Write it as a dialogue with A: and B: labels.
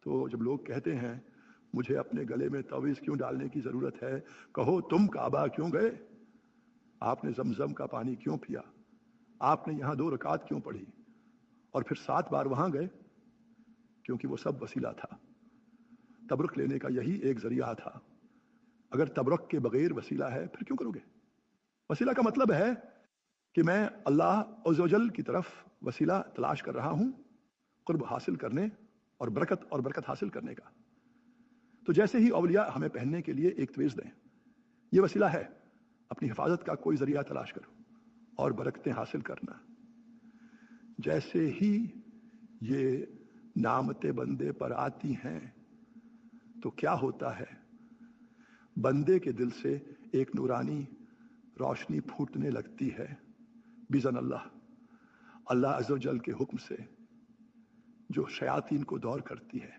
A: تو جب لوگ کہتے ہیں مجھے اپنے گلے میں تعویذ کیوں ڈالنے کی ضرورت ہے، کہو تم کعبہ کیوں گئے؟ آپ نے زمزم کا پانی کیوں پیا؟ آپ نے یہاں 2 رکعت کیوں پڑھی اور پھر 7 بار وہاں گئے؟ کیونکہ وہ سب وسیلہ تھا، تبرک لینے کا یہی ایک ذریعہ تھا۔ اگر تبرک کے بغیر وسیلہ ہے پھر کیوں کرو گے؟ وسیلہ کا مطلب ہے کہ میں اللہ عز و جل کی طرف وسیلہ تلاش کر رہا ہوں قرب حاصل کرنے اور برکت حاصل کرنے کا۔ تو جیسے ہی اولیاء ہمیں پہننے کے لیے ایک تعویذ دیں، یہ وسیلہ ہے، اپنی حفاظت کا کوئی ذریعہ تلاش کرو اور برکتیں حاصل کرنا۔ جیسے ہی یہ نعمتیں بندے پر آتی ہیں تو کیا ہوتا ہے؟ بندے کے دل سے ایک نورانی روشنی پھوٹنے لگتی ہے بِإِذْنِ اللہ عز و جل کے حکم سے، جو شیاطین کو دور کرتی ہے۔